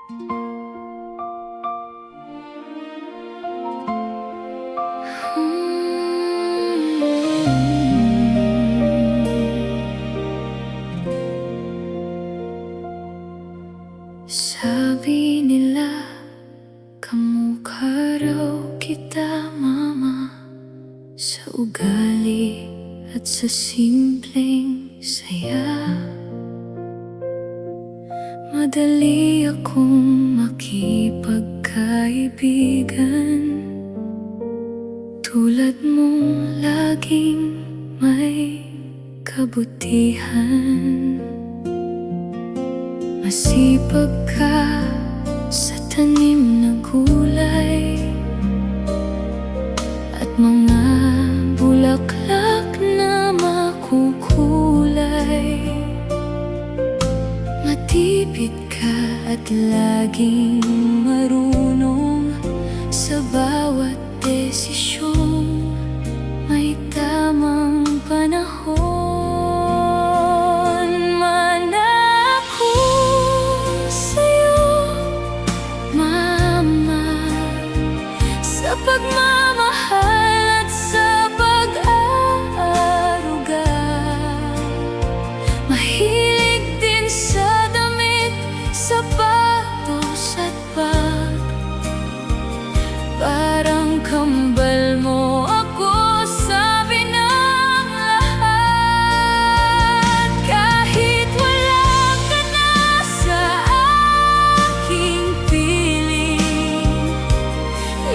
Sabi nila, kamukha raw kita, mama, sa ugali at sa simpleng saya. Madali akong makipagkaibigan, tulad mong laging may kabutihan. Masipag ka sa tanim ng gulay at mga bulaklak na makukulay. Matipid ka at laging marunong sa bawat desisyon. May tamang panahon. Sa pagmamahal at sa pag-aaruga, mahilig din sa damit, sapatos at bag. Parang kambal mo ako, sabi ng lahat. Kahit wala ka na sa aking piling,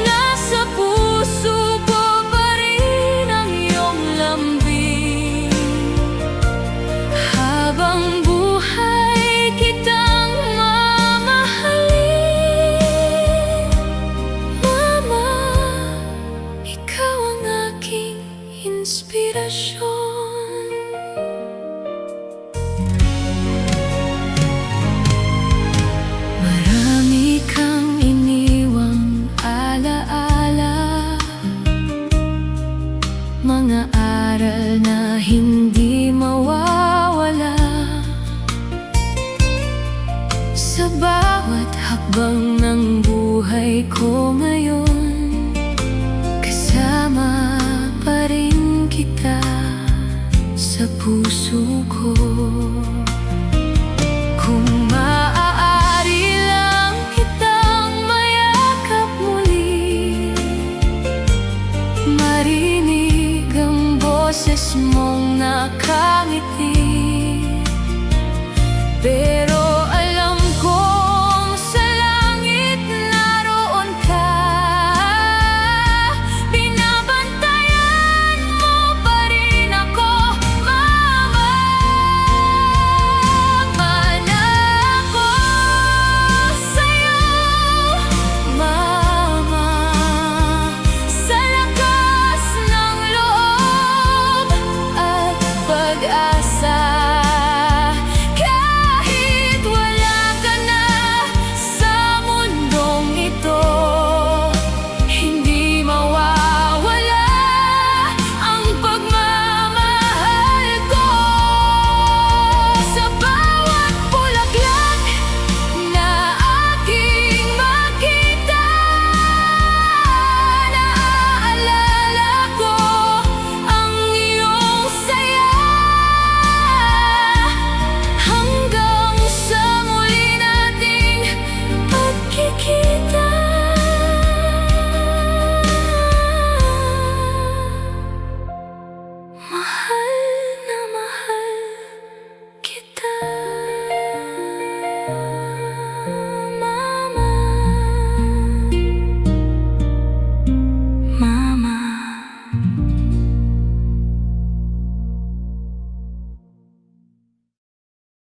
nasa puso ko pa rin ang iyong lambing. Habang buhay kitang mamahalin, mama, ikaw ang aking inspirasyon. Marami kang iniwang alaala, mga aral na hindi mawawala. Sa bawat hakbang ng buhay ko ngayon, kasama pa rin kita sa puso ko.